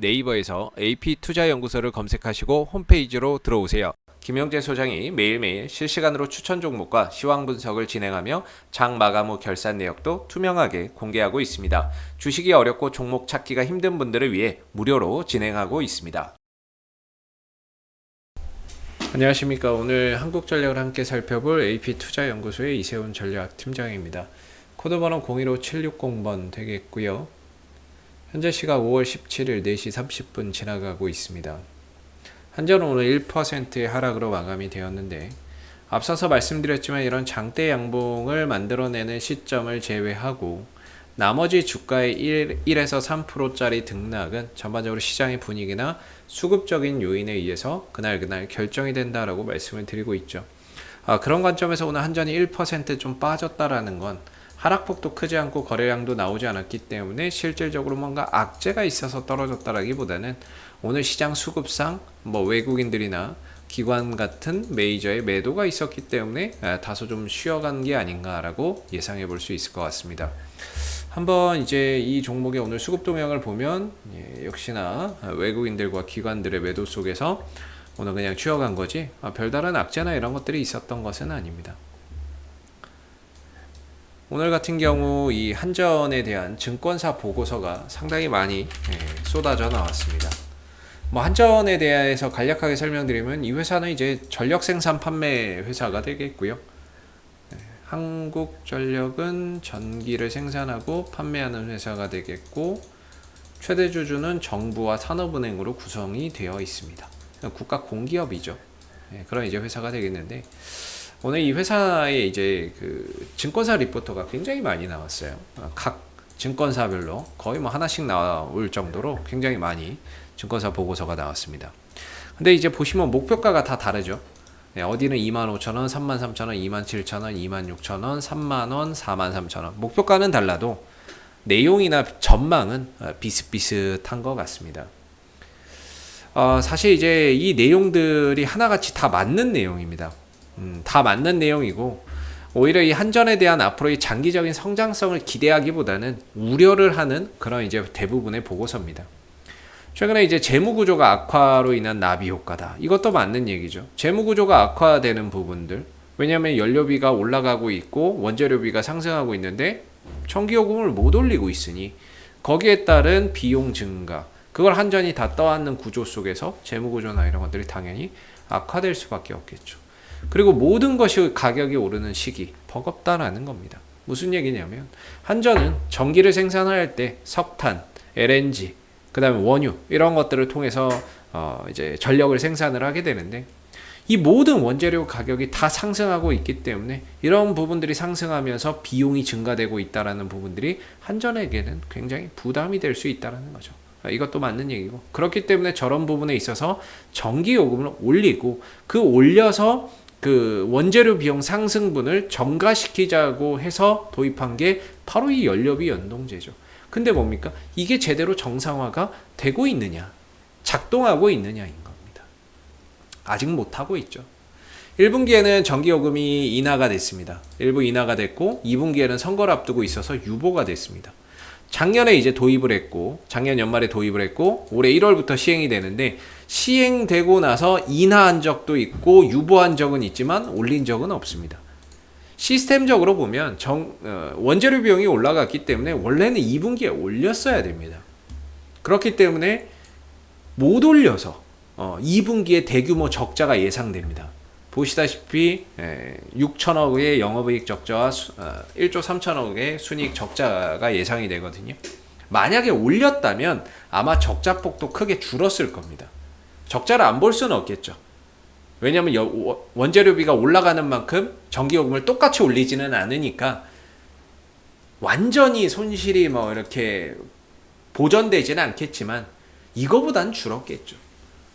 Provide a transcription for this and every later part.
네이버에서 AP투자연구소를 검색하시고 홈페이지로 들어오세요. 김영재 소장이 매일매일 실시간으로 추천 종목과 시황 분석을 진행하며 장 마감 후 결산 내역도 투명하게 공개하고 있습니다. 주식이 어렵고 종목 찾기가 힘든 분들을 위해 무료로 진행하고 있습니다. 안녕하십니까. 오늘 한국전략을 함께 살펴볼 AP투자연구소의 이세훈 전략팀장입니다. 코드번호 015760번 되겠고요. 현재 시각 5월 17일 4시 30분 지나가고 있습니다. 한전은 오늘 1%의 하락으로 마감이 되었는데, 앞서서 말씀드렸지만 이런 장대 양봉을 만들어내는 시점을 제외하고 나머지 주가의 1에서 3%짜리 등락은 전반적으로 시장의 분위기나 수급적인 요인에 의해서 그날 결정이 된다라고 말씀을 드리고 있죠. 그런 관점에서 오늘 한전이 1% 빠졌다라는 건 하락폭도 크지 않고 거래량도 나오지 않았기 때문에 실질적으로 뭔가 악재가 있어서 떨어졌다라기보다는 오늘 시장 수급상 외국인들이나 기관 같은 메이저의 매도가 있었기 때문에 다소 좀 쉬어간 게 아닌가라고 예상해 볼 수 있을 것 같습니다. 한번 이제 이 종목의 오늘 수급 동향을 보면 역시나 외국인들과 기관들의 매도 속에서 오늘 그냥 쉬어간 거지 별다른 악재나 이런 것들이 있었던 것은 아닙니다. 오늘 같은 경우 이 한전에 대한 증권사 보고서가 상당히 많이 쏟아져 나왔습니다. 한전에 대해서 간략하게 설명드리면 이 회사는 이제 전력 생산 판매 회사가 되겠고요. 한국전력은 전기를 생산하고 판매하는 회사가 되겠고, 최대 주주는 정부와 산업은행으로 구성이 되어 있습니다. 국가 공기업이죠. 그런 이제 회사가 되겠는데, 오늘 이 회사의 이제 그 증권사 리포터가 굉장히 많이 나왔어요. 각 증권사별로 거의 하나씩 나올 정도로 굉장히 많이 증권사 보고서가 나왔습니다. 근데 이제 보시면 목표가가 다 다르죠. 어디는 25,000원, 33,000원, 27,000원, 26,000원, 3만원, 43,000원. 목표가는 달라도 내용이나 전망은 비슷비슷한 것 같습니다. 사실 이제 이 내용들이 하나같이 다 맞는 내용입니다. 다 맞는 내용이고, 오히려 이 한전에 대한 앞으로의 장기적인 성장성을 기대하기보다는 우려를 하는 그런 이제 대부분의 보고서입니다. 최근에 이제 재무구조가 악화로 인한 나비 효과다. 이것도 맞는 얘기죠. 재무구조가 악화되는 부분들. 왜냐하면 연료비가 올라가고 있고 원재료비가 상승하고 있는데 전기요금을 못 올리고 있으니 거기에 따른 비용 증가. 그걸 한전이 다 떠안는 구조 속에서 재무구조나 이런 것들이 당연히 악화될 수밖에 없겠죠. 그리고 모든 것이 가격이 오르는 시기 버겁다라는 겁니다. 무슨 얘기냐면 한전은 전기를 생산할 때 석탄, LNG, 그 다음에 원유 이런 것들을 통해서 이제 전력을 생산을 하게 되는데, 이 모든 원재료 가격이 다 상승하고 있기 때문에 이런 부분들이 상승하면서 비용이 증가되고 있다라는 부분들이 한전에게는 굉장히 부담이 될 수 있다라는 거죠. 이것도 맞는 얘기고, 그렇기 때문에 저런 부분에 있어서 전기요금을 올리고 그 올려서 그 원재료 비용 상승분을 전가시키자고 해서 도입한 게 바로 이 연료비 연동제죠. 근데 뭡니까? 이게 제대로 정상화가 되고 있느냐, 작동하고 있느냐인 겁니다. 아직 못하고 있죠. 1분기에는 전기요금이 인하가 됐습니다. 일부 인하가 됐고 2분기에는 선거를 앞두고 있어서 유보가 됐습니다. 작년에 이제 도입을 했고, 작년 연말에 도입을 했고 올해 1월부터 시행이 되는데, 시행되고 나서 인하한 적도 있고 유보한 적은 있지만 올린 적은 없습니다. 시스템적으로 보면 원재료 비용이 올라갔기 때문에 원래는 2분기에 올렸어야 됩니다. 그렇기 때문에 못 올려서 2분기에 대규모 적자가 예상됩니다. 보시다시피 6천억의 영업이익 적자와 1조 3천억의 순이익 적자가 예상이 되거든요. 만약에 올렸다면 아마 적자폭도 크게 줄었을 겁니다. 적자를 안 볼 수는 없겠죠. 왜냐하면 원재료비가 올라가는 만큼 전기요금을 똑같이 올리지는 않으니까 완전히 손실이 이렇게 보전되지는 않겠지만 이거보단 줄었겠죠.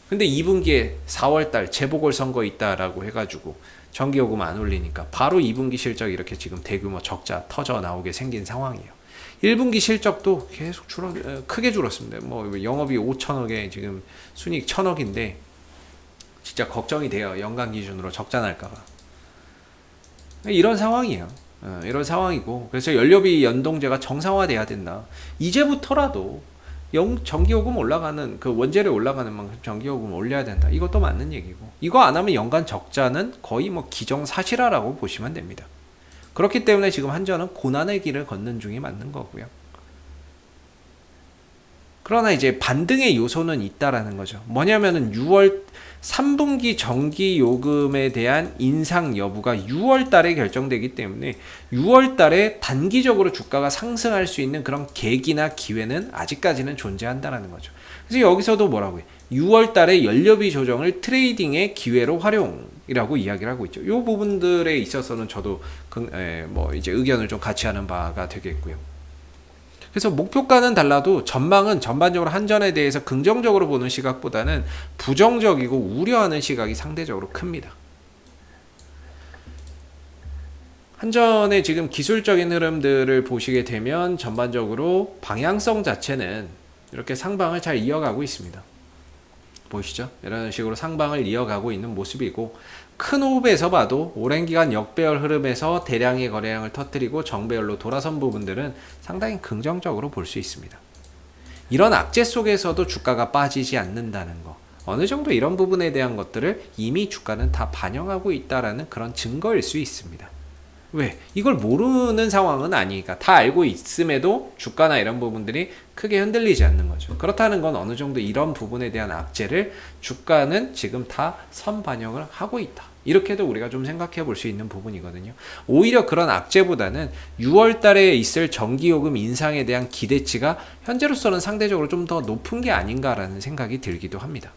근데 2분기에 4월달 재보궐선거 있다라고 해가지고 전기요금 안 올리니까 바로 2분기 실적이 이렇게 지금 대규모 적자 터져 나오게 생긴 상황이에요. 1분기 실적도 계속 크게 줄었습니다. 영업이 5천억에 지금 순이익 1,000억인데 진짜 걱정이 돼요. 연간 기준으로 적자 날까봐. 이런 상황이에요. 이런 상황이고, 그래서 연료비 연동제가 정상화돼야 된다. 이제부터라도 전기요금 올라가는 그 원재료 올라가는 만큼 전기요금 올려야 된다. 이것도 맞는 얘기고 이거 안 하면 연간 적자는 거의 뭐 기정사실화라고 보시면 됩니다. 그렇기 때문에 지금 한전은 고난의 길을 걷는 중이 맞는 거고요. 그러나 이제 반등의 요소는 있다라는 거죠. 뭐냐면은 6월 3분기 전기 요금에 대한 인상 여부가 6월 달에 결정되기 때문에 6월 달에 단기적으로 주가가 상승할 수 있는 그런 계기나 기회는 아직까지는 존재한다라는 거죠. 그래서 여기서도 뭐라고 해요? 6월 달에 연료비 조정을 트레이딩의 기회로 활용이라고 이야기를 하고 있죠. 이 부분들에 있어서는 저도 뭐 이제 의견을 좀 같이 하는 바가 되겠고요. 그래서 목표가는 달라도 전망은 전반적으로 한전에 대해서 긍정적으로 보는 시각보다는 부정적이고 우려하는 시각이 상대적으로 큽니다. 한전의 지금 기술적인 흐름들을 보시게 되면 전반적으로 방향성 자체는 이렇게 상방을 잘 이어가고 있습니다. 보이시죠? 이런 식으로 상방을 이어가고 있는 모습이고, 큰 호흡에서 봐도 오랜 기간 역배열 흐름에서 대량의 거래량을 터뜨리고 정배열로 돌아선 부분들은 상당히 긍정적으로 볼 수 있습니다. 이런 악재 속에서도 주가가 빠지지 않는다는 거, 어느 정도 이런 부분에 대한 것들을 이미 주가는 다 반영하고 있다라는 그런 증거일 수 있습니다. 왜? 이걸 모르는 상황은 아니니까. 다 알고 있음에도 주가나 이런 부분들이 크게 흔들리지 않는 거죠. 그렇다는 건 어느 정도 이런 부분에 대한 악재를 주가는 지금 다 선반영을 하고 있다. 이렇게도 우리가 좀 생각해 볼 수 있는 부분이거든요. 오히려 그런 악재보다는 6월 달에 있을 전기요금 인상에 대한 기대치가 현재로서는 상대적으로 좀 더 높은 게 아닌가라는 생각이 들기도 합니다.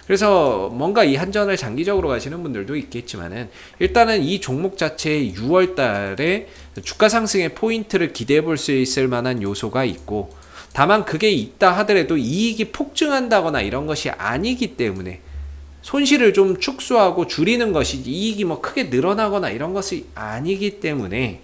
그래서 뭔가 이 한전을 장기적으로 가시는 분들도 있겠지만은, 일단은 이 종목 자체의 6월 달에 주가 상승의 포인트를 기대해 볼 수 있을 만한 요소가 있고, 다만 그게 있다 하더라도 이익이 폭증한다거나 이런 것이 아니기 때문에 손실을 좀 축소하고 줄이는 것이지 이익이 뭐 크게 늘어나거나 이런 것이 아니기 때문에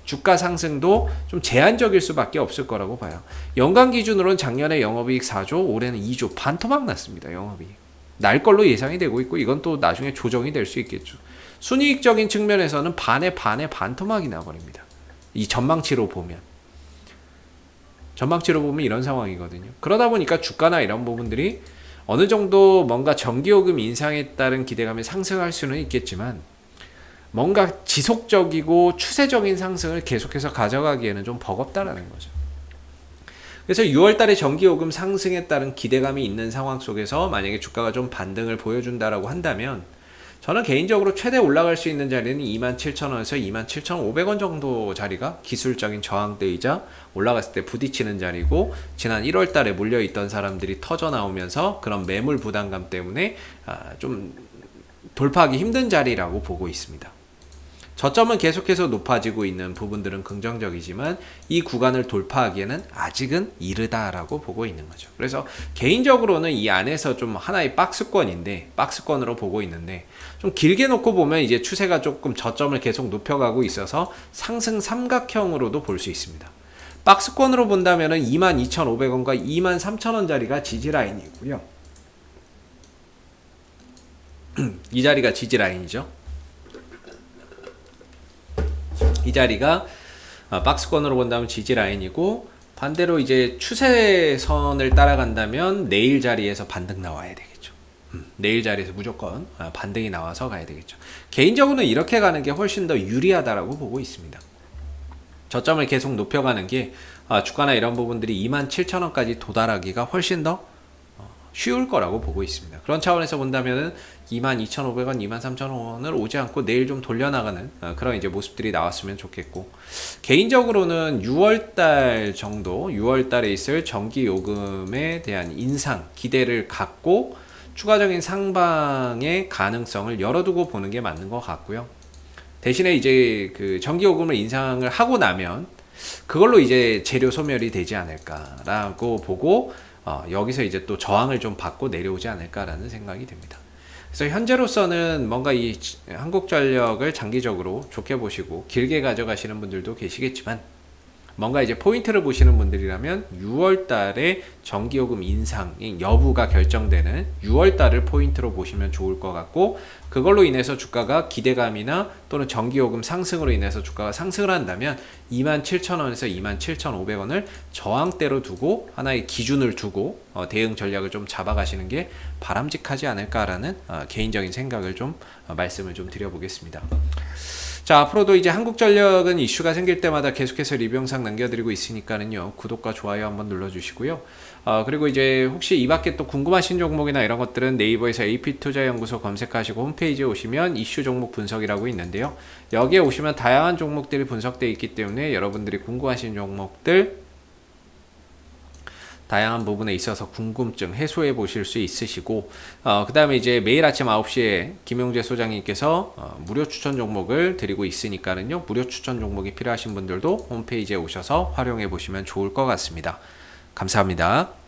주가 상승도 좀 제한적일 수밖에 없을 거라고 봐요. 연간 기준으로는 작년에 영업이익 4조, 올해는 2조 반토막 났습니다. 영업이익 날 걸로 예상이 되고 있고, 이건 또 나중에 조정이 될 수 있겠죠. 순이익적인 측면에서는 반에 반토막이 나버립니다. 이 전망치로 보면 이런 상황이거든요. 그러다 보니까 주가나 이런 부분들이 어느 정도 뭔가 전기요금 인상에 따른 기대감이 상승할 수는 있겠지만, 뭔가 지속적이고 추세적인 상승을 계속해서 가져가기에는 좀 버겁다라는 거죠. 그래서 6월달에 전기요금 상승에 따른 기대감이 있는 상황 속에서 만약에 주가가 좀 반등을 보여준다라고 한다면, 저는 개인적으로 최대 올라갈 수 있는 자리는 27,000원에서 27,500원 정도 자리가 기술적인 저항대이자 올라갔을 때 부딪히는 자리고, 지난 1월달에 몰려있던 사람들이 터져 나오면서 그런 매물 부담감 때문에 좀 돌파하기 힘든 자리라고 보고 있습니다. 저점은 계속해서 높아지고 있는 부분들은 긍정적이지만 이 구간을 돌파하기에는 아직은 이르다라고 보고 있는 거죠. 그래서 개인적으로는 이 안에서 좀 하나의 박스권으로 보고 있는데, 좀 길게 놓고 보면 이제 추세가 조금 저점을 계속 높여가고 있어서 상승 삼각형으로도 볼 수 있습니다. 박스권으로 본다면 22,500원과 23,000원 자리가 지지라인이고요. 이 자리가 지지라인이죠. 이 자리가 박스권으로 본다면 지지라인이고, 반대로 이제 추세선을 따라간다면 내일 자리에서 반등 나와야 되겠죠. 내일 자리에서 무조건 반등이 나와서 가야 되겠죠. 개인적으로는 이렇게 가는 게 훨씬 더 유리하다라고 보고 있습니다. 저점을 계속 높여가는 게 주가나 이런 부분들이 27,000원까지 도달하기가 훨씬 더 쉬울 거라고 보고 있습니다. 그런 차원에서 본다면은 22,500원, 23,000원을 오지 않고 내일 좀 돌려나가는 그런 이제 모습들이 나왔으면 좋겠고, 개인적으로는 6월달 정도, 6월달에 있을 전기요금에 대한 인상 기대를 갖고 추가적인 상방의 가능성을 열어두고 보는 게 맞는 것 같고요. 대신에 이제 그 전기요금을 인상을 하고 나면 그걸로 이제 재료 소멸이 되지 않을까라고 보고, 여기서 이제 또 저항을 좀 받고 내려오지 않을까라는 생각이 듭니다. 그래서 현재로서는 뭔가 이 한국전력을 장기적으로 좋게 보시고 길게 가져가시는 분들도 계시겠지만, 뭔가 이제 포인트를 보시는 분들이라면 6월 달에 전기요금 인상 여부가 결정되는 6월 달을 포인트로 보시면 좋을 것 같고, 그걸로 인해서 주가가 기대감이나 또는 전기요금 상승으로 인해서 주가가 상승을 한다면 27,000원에서 27,500원을 저항대로 두고 하나의 기준을 두고 대응 전략을 좀 잡아가시는 게 바람직하지 않을까라는 개인적인 생각을 좀 말씀을 좀 드려보겠습니다. 자, 앞으로도 이제 한국전력은 이슈가 생길 때마다 계속해서 리뷰 영상 남겨드리고 있으니까는요, 구독과 좋아요 한번 눌러주시고요. 그리고 이제 혹시 이 밖에 또 궁금하신 종목이나 이런 것들은 네이버에서 AP투자연구소 검색하시고 홈페이지에 오시면 이슈 종목 분석이라고 있는데요. 여기에 오시면 다양한 종목들이 분석되어 있기 때문에 여러분들이 궁금하신 종목들 다양한 부분에 있어서 궁금증 해소해 보실 수 있으시고, 그 다음에 이제 매일 아침 9시에 김용재 소장님께서 무료 추천 종목을 드리고 있으니까는요, 무료 추천 종목이 필요하신 분들도 홈페이지에 오셔서 활용해 보시면 좋을 것 같습니다. 감사합니다.